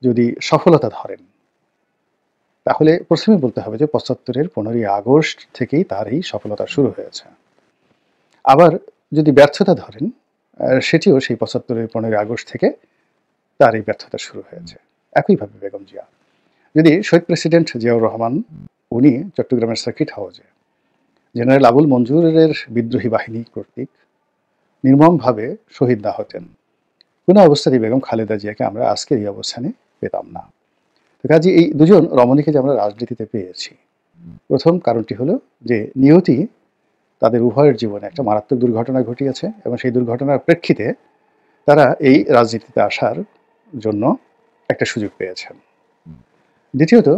যদি সফলতা ধরেন, তাহলে প্রথমে বলতে হবে যে 75-এর 15ই আগস্ট থেকেই তার এই সফলতা শুরু হয়েছে। আবার যদি ব্যর্থতা ধরেন, সেটিও সেই 75-এর 15ই আগস্ট থেকে তার এই ব্যর্থতা শুরু হয়েছে। একইভাবে বেগম জিয়া, যদি শহীদ প্রেসিডেন্ট জিয়াউর রহমান উনি চট্টগ্রামের সার্কিট হাউসে জেনারেল আবুল মঞ্জুরের বিদ্রোহী বাহিনী কর্তৃক নির্মমভাবে শহীদ না হতেন, কোনো অবস্থাতেই বেগম খালেদা জিয়াকে আমরা আজকের এই অবস্থানে পেতাম না। তো কাজে এই দুজন রমণীকে যে আমরা রাজনীতিতে পেয়েছি, প্রথম কারণটি হলো যে নিয়তি তাদের উভয়ের জীবনে একটা মারাত্মক দুর্ঘটনা ঘটিয়েছে এবং সেই দুর্ঘটনার প্রেক্ষিতে তারা এই রাজনীতিতে আসার জন্য একটা সুযোগ পেয়েছেন। দ্বিতীয়ত,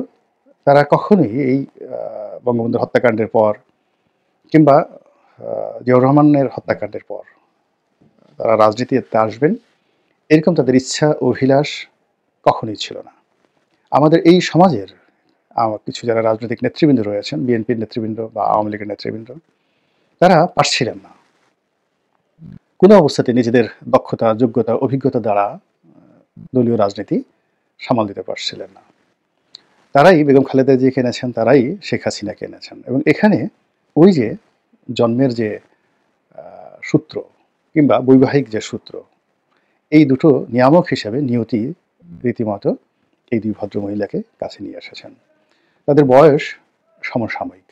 তারা কখনোই এই বঙ্গবন্ধুর হত্যাকাণ্ডের পর কিংবা জিয়াউর রহমানের হত্যাকাণ্ডের পর তারা রাজনীতিতে আসবেন এরকম তাদের ইচ্ছা অভিলাষ কখনোই ছিল না। আমাদের এই সমাজের কিছু যারা রাজনৈতিক নেতৃবৃন্দ রয়েছেন, বিএনপির নেতৃবৃন্দ বা আওয়ামী লীগের নেতৃবৃন্দ, তারা পারছিলেন না কোনো অবস্থাতে নিজেদের দক্ষতা, যোগ্যতা, অভিজ্ঞতা দ্বারা দলীয় রাজনীতি সামাল দিতে পারছিলেন না। তারাই বেগম খালেদা জিয়াকে এনেছেন, তারাই শেখ হাসিনাকে এনেছেন। এবং এখানে ওই যে জন্মের যে সূত্র কিংবা বৈবাহিক যে সূত্র, এই দুটো নিয়ামক হিসেবে নিয়তি রীতিমতো এই দুই ভদ্রমহিলাকে কাছে নিয়ে এসেছেন। তাদের বয়স সমসাময়িক,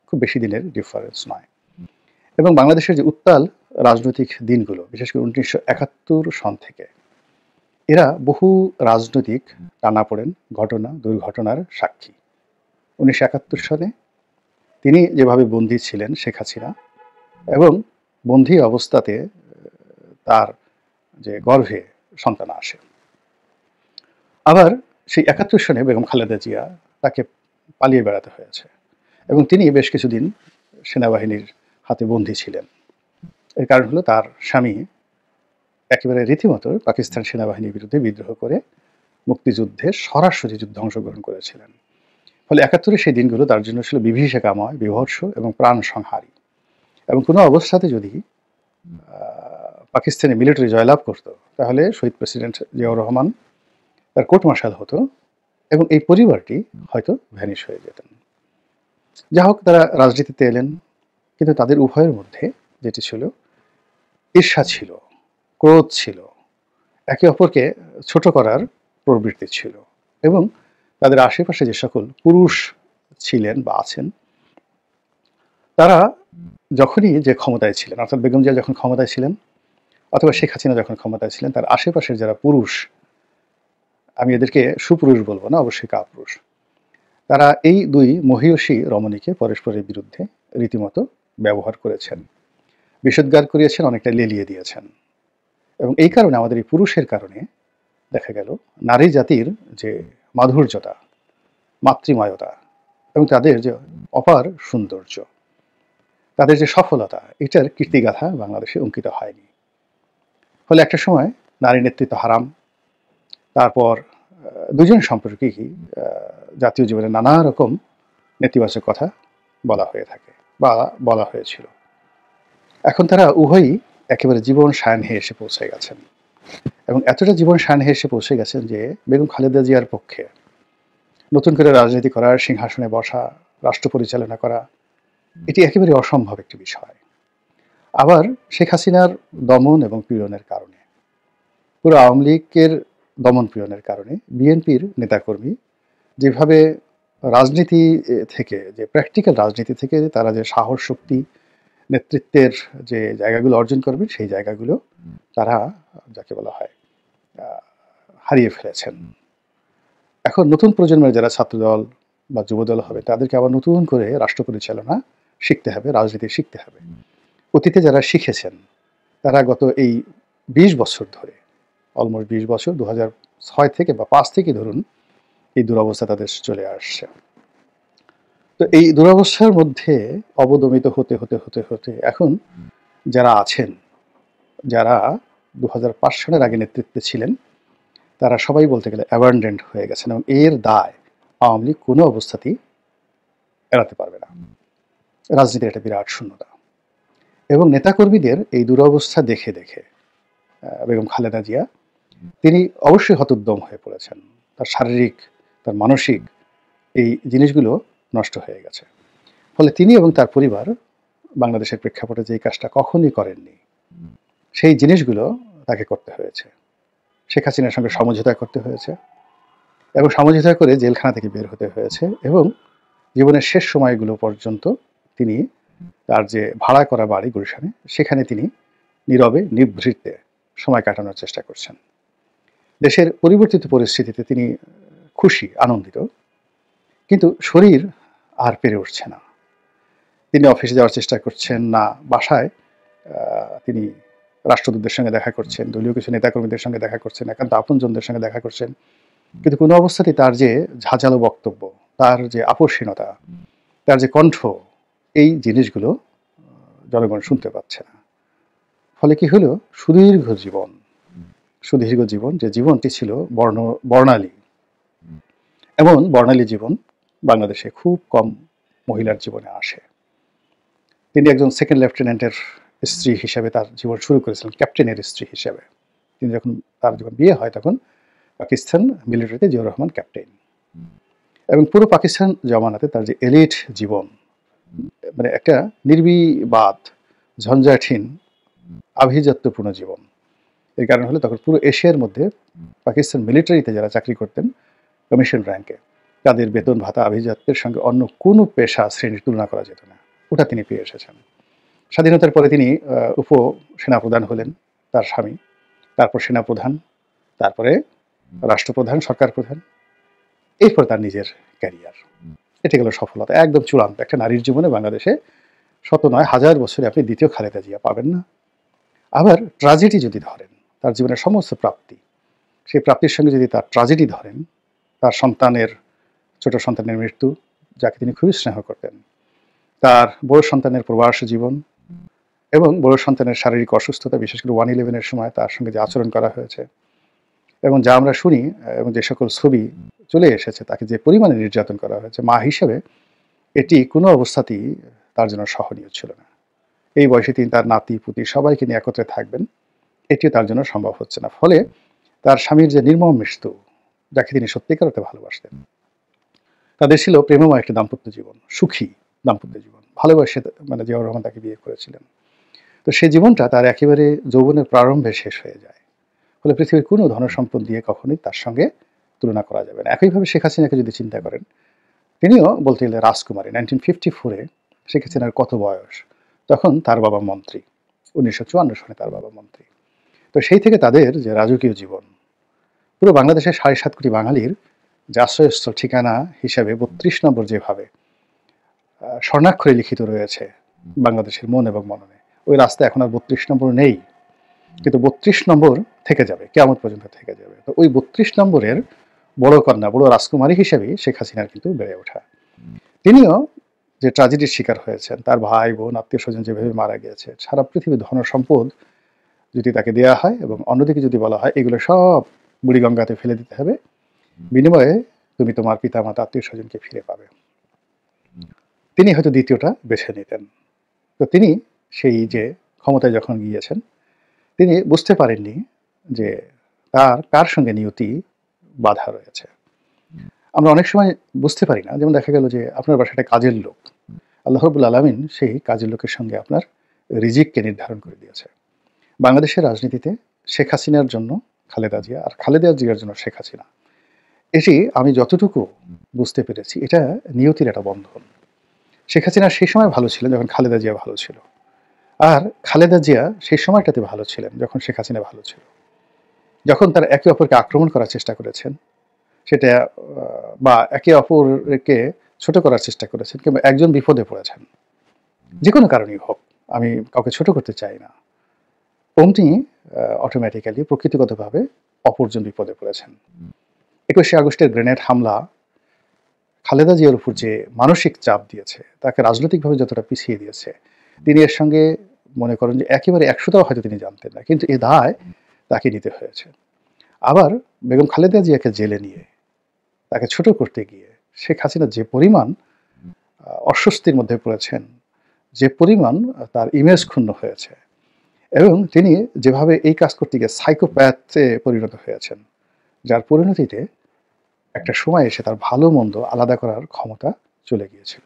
খুব বেশি দিনের ডিফারেন্স নয়। এবং বাংলাদেশের যে উত্তাল রাজনৈতিক দিনগুলো, বিশেষ করে 1971 সন থেকে, এরা বহু রাজনৈতিক টানাপোড়েন, ঘটনা, দুর্ঘটনার সাক্ষী। 1971 সনে তিনি যেভাবে বন্দী ছিলেন শেখ হাসিনা, এবং বন্দী অবস্থাতে তার যে গর্ভে সন্তান আসে। আবার সেই 71 সনে বেগম খালেদা জিয়া, তাকে পালিয়ে বেড়াতে হয়েছে এবং তিনি বেশ কিছুদিন সেনাবাহিনীর হাতে বন্দী ছিলেন। এর কারণ হলো তার স্বামী একেবারে রীতিমতো পাকিস্তান সেনাবাহিনীর বিরুদ্ধে বিদ্রোহ করে মুক্তিযুদ্ধে সরাসরি যুদ্ধে অংশগ্রহণ করেছিলেন। ফলে 71-এর সেই দিনগুলো তার জন্য ছিল বিভীষিকাময়, বিভৎস এবং প্রাণ সংহারী। এবং কোনো অবস্থাতে যদি পাকিস্তানি মিলিটারি জয়লাভ করত, তাহলে শহীদ প্রেসিডেন্ট জিয়াউর রহমান তার কোর্ট মার্শাল হতো এবং এই পরিবারটি হয়তো ভ্যানিশ হয়ে যেতেন। যা হোক, তারা রাজনীতিতে এলেন, কিন্তু তাদের উভয়ের মধ্যে যেটি ছিল, ঈর্ষা ছিল, ক্রোধ ছিল, একে অপরকে ছোট করার প্রবৃত্তি ছিল। এবং তাদের আশেপাশে যে সকল পুরুষ ছিলেন বা আছেন, তারা যখনই যে ক্ষমতায় ছিলেন, অর্থাৎ বেগম জিয়া যখন ক্ষমতায় ছিলেন অথবা শেখ হাসিনা যখন ক্ষমতায় ছিলেন, তার আশেপাশের যারা পুরুষ, আমি এদেরকে সুপুরুষ বলবো না, অবশ্যই কাপুরুষ, তারা এই দুই মহিয়সী রমণীকে পরস্পরের বিরুদ্ধে রীতিমতো ব্যবহার করেছেন, বিষোদ্গার করিয়েছেন, অনেকটা লেলিয়ে দিয়েছেন। এবং এই কারণে আমাদের এই পুরুষের কারণে দেখা গেল নারী জাতির যে মাধুর্যতা, মাতৃময়তা এবং তাদের যে অপার সৌন্দর্য, তাদের যে সফলতা, এটার কীর্তিগাথা বাংলাদেশে অঙ্কিত হয়নি। ফলে একটা সময় নারী নেতৃত্ব হারাম, তারপর দুজন সম্পর্কেই জাতীয় জীবনে নানা রকম নেতিবাচক কথা বলা হয়ে থাকে বা বলা হয়েছিল। এখন তারা উভয়ই একেবারে জীবন সায়াহ্নে এসে পৌঁছে গেছেন, এবং এতটা জীবন সায়াহ্নে এসে পৌঁছে গেছেন যে বেগম খালেদা জিয়ার পক্ষে নতুন করে রাজনীতি করার, সিংহাসনে বসা, রাষ্ট্র পরিচালনা করা এটি একেবারে অসম্ভব একটি বিষয়। আবার শেখ হাসিনার দমন এবং পীড়নের কারণে, পুরো আওয়ামী লীগের দমন পীড়নের কারণে বিএনপির নেতাকর্মী যেভাবে রাজনীতি থেকে, যে প্র্যাকটিক্যাল রাজনীতি থেকে তারা যে সাহস, শক্তি, নেতৃত্বের যে জায়গাগুলো অর্জন করবে সেই জায়গাগুলো তারা যাকে বলা হয় হারিয়ে ফেলেছেন। এখন নতুন প্রজন্মের যারা ছাত্রদল বা যুবদল হবে তাদেরকে আবার নতুন করে রাষ্ট্র পরিচালনা শিখতে হবে, রাজনীতি শিখতে হবে। অতীতে যারা শিখেছেন তারা গত এই 20 বছর ধরে, অলমোস্ট 20 বছর, 2006 থেকে বা 5 থেকে ধরুন, এই দুরবস্থা তাদের চলে আসছে। তো এই দুরবস্থার মধ্যে অবদমিত হতে হতে হতে হতে এখন যারা আছেন, যারা 2005 সালের আগে নেতৃত্বে ছিলেন, তারা সবাই বলতে গেলে অ্যাবান্ডেন্ট হয়ে গেছেন, এবং এর দায় আওয়ামী লীগ কোনো অবস্থাতেই এড়াতে পারবে না। রাজনীতির একটা বিরাট শূন্যতা, এবং নেতাকর্মীদের এই দুরবস্থা দেখে দেখে বেগম খালেদা জিয়া তিনি অবশ্যই হতোদ্যম হয়ে পড়েছেন। তার শারীরিক, তার মানসিক এই জিনিসগুলো নষ্ট হয়ে গেছে। ফলে তিনি এবং তার পরিবার বাংলাদেশের প্রেক্ষাপটে যে কাজটা কখনই করেননি, সেই জিনিসগুলো তাকে করতে হয়েছে। শেখ হাসিনার সঙ্গে সমঝোতা করতে হয়েছে, এবং সমঝোতা করে জেলখানা থেকে বের হতে হয়েছে, এবং জীবনের শেষ সময়গুলো পর্যন্ত তিনি তার যে ভাড়া করা বাড়ি গুলশানে, সেখানে তিনি নীরবে নিভৃতে সময় কাটানোর চেষ্টা করছেন। দেশের পরিবর্তিত পরিস্থিতিতে তিনি খুশি, আনন্দিত, কিন্তু শরীর আর পেরে উঠছে না। তিনি অফিসে যাওয়ার চেষ্টা করছেন না, বাসায় তিনি রাষ্ট্রদূতদের সঙ্গে দেখা করছেন, দলীয় কিছু নেতাকর্মীদের সঙ্গে দেখা করছেন, একান্ত আপনজনদের সঙ্গে দেখা করছেন, কিন্তু কোনো অবস্থাতেই তার যে ঝাঁঝালো বক্তব্য, তার যে আপসহীনতা, তার যে কণ্ঠ, এই জিনিসগুলো জনগণ শুনতে পাচ্ছে না। ফলে কি হলো, সুদীর্ঘ জীবন, যে জীবনটি ছিল বর্ণালী, এমন বর্ণালী জীবন বাংলাদেশে খুব কম মহিলার জীবনে আসে। তিনি একজন সেকেন্ড লেফটেন্যান্টের স্ত্রী হিসেবে তার জীবন শুরু করেছিলেন, ক্যাপ্টেনের স্ত্রী হিসেবে। তিনি তার যখন বিয়ে হয় তখন পাকিস্তান মিলিটারিতে জিয়াউর রহমান ক্যাপ্টেন, এবং পুরো পাকিস্তান জমানাতে তার যে এলিট জীবন, মানে একটা নির্বিবাদ, ঝঞ্ঝাটহীন, আভিজাত্যপূর্ণ জীবন। এর কারণ হলো তখন পুরো এশিয়ার মধ্যে পাকিস্তান মিলিটারিতে যারা চাকরি করতেন কমিশন র্যাঙ্কে, তাদের বেতন ভাতা আভিজাত্যের সঙ্গে অন্য কোনো পেশা শ্রেণীর তুলনা করা যেত না। ওটা তিনি পেয়ে এসেছেন। স্বাধীনতার পরে তিনি উপ সেনাপ্রধান হলেন, তার স্বামী, তারপর সেনাপ্রধান, তারপরে রাষ্ট্রপ্রধান, সরকার প্রধান, এরপর তার নিজের ক্যারিয়ার। এটা গেল সফলতা, একদম চূড়ান্ত। একটা নারীর জীবনে বাংলাদেশে 100 নয় 1000 বছরে আপনি দ্বিতীয় খালেদা জিয়া পাবেন না। আবার ট্রাজেডি যদি ধরেন, তার জীবনের সমস্ত প্রাপ্তি, সেই প্রাপ্তির সঙ্গে যদি তার ট্রাজেডি ধরেন, তার ছোট সন্তানের মৃত্যু, যাকে তিনি খুবই স্নেহ করতেন, তার বড় সন্তানের প্রবাস জীবন, এবং বড় সন্তানের শারীরিক অসুস্থতা, বিশেষ করে 1/11-এর সময় তার সঙ্গে যে আচরণ করা হয়েছে, এবং যা আমরা শুনি এবং যে সকল ছবি চলে এসেছে, তাকে যে পরিমাণে নির্যাতন করা হয়েছে, মা হিসেবে এটি কোনো অবস্থাতেই তার জন্য সহনীয় ছিল না। এই বয়সে তিনি তার নাতি পুতি সবাইকে নিয়ে একত্রে থাকবেন, এটিও তার জন্য সম্ভব হচ্ছে না। ফলে তার স্বামীর যে নির্মম মৃত্যু, যাকে তিনি সত্যিকার অর্থে ভালোবাসতেন, তাদের ছিল প্রেমময় একটা দাম্পত্য জীবন, সুখী দাম্পত্য জীবন, ভালোবাসে মানে জিয়াউর রহমান তাকে বিয়ে করেছিলেন। তো সেই জীবনটা তার একেবারে যৌবনের প্রারম্ভে শেষ হয়ে যায়। ফলে পৃথিবীর কোনো ধনসম্পদ দিয়ে কখনোই তার সঙ্গে তুলনা করা যাবে না। একইভাবে শেখ হাসিনাকে যদি চিন্তা করেন, তিনিও বলতে গেলে রাজকুমারী। 1954-এ শেখ হাসিনার কত বয়স, তখন তার বাবা মন্ত্রী, 1954 সালে তার বাবা মন্ত্রী। তো সেই থেকে তাদের যে রাজকীয় জীবন, পুরো বাংলাদেশের 7.5 কোটি বাঙালির যে আশ্রয়স্থল ঠিকানা হিসাবে 32 নম্বর যেভাবে স্বর্ণাক্ষরে লিখিত রয়েছে বাংলাদেশের মন এবং মননে, ওই রাস্তা এখন আর 32 নম্বর নেই, কিন্তু 32 নম্বর থেকে যাবে, কিয়ামত পর্যন্ত থেকে যাবে। তো ওই 32 নম্বরের বড় কন্যা, বড় রাজকুমারী হিসেবেই শেখ হাসিনার কিন্তু বেড়ে ওঠা। তিনিও যে ট্র্যাজেডির শিকার হয়েছেন, তার ভাই বোন আত্মীয় স্বজন যেভাবে মারা গিয়েছে, সারা পৃথিবীর ধন সম্পদ যদি তাকে দেওয়া হয় এবং অন্যদিকে যদি বলা হয় এগুলো সব বুড়িগঙ্গাতে ফেলে দিতে হবে, বিনিময়ে তুমি তোমার পিতামাতা আত্মীয় স্বজনকে ফিরে পাবে। তিনি হয়তো দ্বিতীয়টা বেছে নিতেন। তো তিনি সেই যে ক্ষমতায় যখন গিয়েছেন, তিনি বুঝতে পারেননি যে তার কার সঙ্গে নিয়তি বাধা রয়েছে। আমরা অনেক সময় বুঝতে পারি না। যেমন দেখা গেল যে আপনার বাসাটা কাজের লোক, আল্লাহ রাব্বুল আলামিন সেই কাজের লোকের সঙ্গে আপনার রিজিককে নির্ধারণ করে দিয়েছে। বাংলাদেশের রাজনীতিতে শেখ হাসিনার জন্য খালেদা জিয়া, আর খালেদা জিয়ার জন্য শেখ হাসিনা, এটি আমি যতটুকু বুঝতে পেরেছি এটা নিয়তির একটা বন্ধন। শেখ হাসিনা সেই সময় ভালো ছিলেন যখন খালেদা জিয়া ভালো ছিল, আর খালেদা জিয়া সেই সময়টাতে ভালো ছিলেন যখন শেখ হাসিনা ভালো ছিল। যখন তারা একে অপরকে আক্রমণ করার চেষ্টা করেছেন, সেটা বা একে অপরকে ছোট করার চেষ্টা করেছেন, কিংবা একজন বিপদে পড়েছেন, যে কোনো কারণেই হোক, আমি কাউকে ছোট করতে চাই না, অমনি অটোমেটিক্যালি প্রকৃতিগতভাবে অপরজন বিপদে পড়েছেন। 21শে আগস্টের গ্রেনেড হামলা খালেদা জিয়ার উপর যে মানসিক চাপ দিয়েছে, তাকে রাজনৈতিকভাবে যতটা পিছিয়ে দিয়েছে, তিনি এর সঙ্গে মনে করেন যে একেবারে 100টাও হয়তো তিনি জানতেন না, কিন্তু এ দায় তাকে নিতে হয়েছে। আবার বেগম খালেদা জিয়াকে জেলে নিয়ে তাকে ছোট করতে গিয়ে শেখ হাসিনা যে পরিমাণ অস্বস্তির মধ্যে পড়েছেন, যে পরিমাণ তার ইমেজ ক্ষুণ্ণ হয়েছে, এবং তিনি যেভাবে এই কাজ করতে গিয়ে সাইকোপ্যাথে পরিণত হয়েছেন, যার পরিণতিতে একটা সময় এসে তার ভালো মন্দ আলাদা করার ক্ষমতা চলে গিয়েছিল।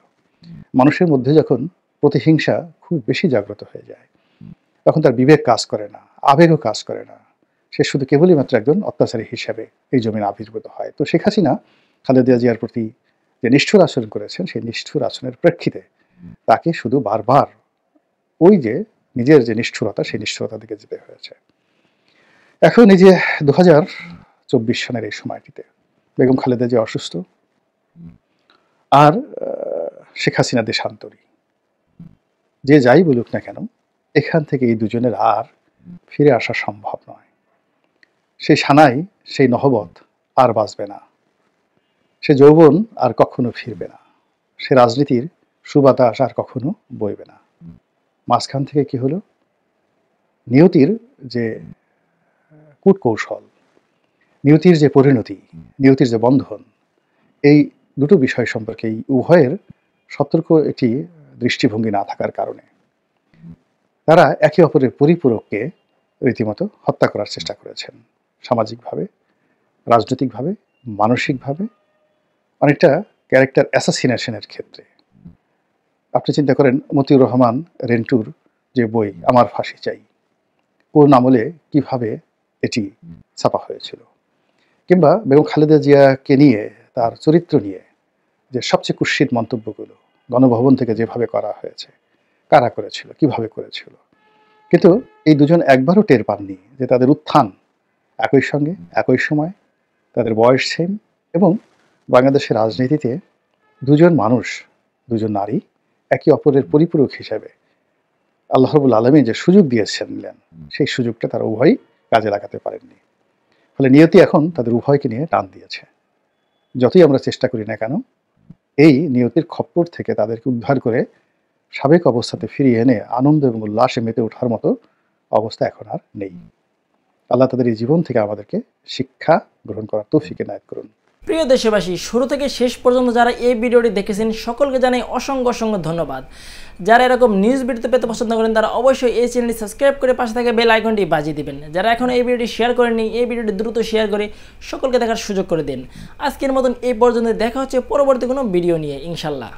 মানুষের মধ্যে যখন প্রতিহিংসা খুব বেশি জাগ্রত হয়ে যায়, তখন তার বিবেক কাজ করে না, আবেগও কাজ করে না, সে শুধু কেবলই মাত্র একজন অত্যাচারী হিসেবে এই জমিনে আবির্ভূত হয়। তো শেখ হাসিনা খালেদা জিয়ার প্রতি যে নিষ্ঠুর আচরণ করেছেন, সেই নিষ্ঠুর আচরণের প্রেক্ষিতে তাকে শুধু বারবার ওই যে নিজের যে নিষ্ঠুরতা, সেই নিষ্ঠুরতা দিকে যেতে হয়েছে। এখন এই যে 2024 সনের এই সময়টিতে বেগম খালেদা জিয়া অসুস্থ, আর শেখ হাসিনা দেশান্তরী, যে যাই বলুক না কেন, এখান থেকে এই দুজনের আর ফিরে আসা সম্ভব নয়। সেই সানাই, সেই নহবত আর বাঁচবে না, সে যৌবন আর কখনো ফিরবে না, সে রাজনীতির সুবাতাস আর কখনো বইবে না। মাঝখান থেকে কি হলো? নিয়তির যে কূটকৌশল, নিয়তির যে পরিণতি, নিয়তির যে বন্ধন, এই দুটো বিষয় সম্পর্কে এই উভয়ের সতর্ক একটি দৃষ্টিভঙ্গি না থাকার কারণে তারা একে অপরের পরিপূরককে রীতিমতো হত্যা করার চেষ্টা করেছেন, সামাজিকভাবে, রাজনৈতিকভাবে, মানসিকভাবে, অনেকটা ক্যারেক্টার অ্যাসাসিনেশনের ক্ষেত্রে। আপনি চিন্তা করেন মতিউর রহমান রেন্টুর যে বই আমার ফাঁসি চাই, কোন আমলে কিভাবে এটি ছাপা হয়েছিল, কিংবা বেগম খালেদা জিয়াকে নিয়ে, তার চরিত্র নিয়ে যে সবচেয়ে কুৎসিত মন্তব্যগুলো গণভবন থেকে যেভাবে করা হয়েছে, কারা করেছিল, কিভাবে করেছিল। কিন্তু এই দুজন একবারও টের পাননি যে তাদের উত্থান একই সঙ্গে, একই সময়, তাদের বয়স সেম, এবং বাংলাদেশের রাজনীতিতে দুজন মানুষ, দুজন নারী একে অপরের পরিপূরক হিসেবে আল্লাহ রাব্বুল আলামিন যে সুযোগ দিয়েছিলেন, সেই সুযোগটা তারা উভয়ই কাজে লাগাতে পারেননি। ফলে নিয়তি এখন তাদের উভয়কে নিয়ে টান দিয়েছে। যতই আমরা চেষ্টা করি না কেন, এই নিয়তির খপ্পর থেকে তাদেরকে উদ্ধার করে সাবেক অবস্থাতে ফিরিয়ে এনে আনন্দ এবং উল্লাসে মেতে ওঠার মতো অবস্থা এখন আর নেই। আল্লাহ তাদের এই জীবন থেকে আমাদেরকে শিক্ষা গ্রহণ করার তৌফিক এনায়েত করুন। প্রিয় দেশবাসী, শুরু থেকে শেষ পর্যন্ত যারা এই ভিডিওটি দেখেছেন সকলকে জানাই অসংখ্য অসংখ্য ধন্যবাদ। যারা এরকম নিউজ ভিডিও পেতে পছন্দ করেন তারা অবশ্যই এই চ্যানেলটি সাবস্ক্রাইব করে পাশে থাকা বেল আইকনটি বাজিয়ে দিবেন। যারা এখন এই ভিডিওটি শেয়ার করেননি, এই ভিডিওটি দ্রুত শেয়ার করে সকলকে দেখার সুযোগ করে দিন। আজকের মতন এই পর্যন্ত, দেখা হচ্ছে পরবর্তী কোনো ভিডিও নিয়ে ইনশাল্লাহ।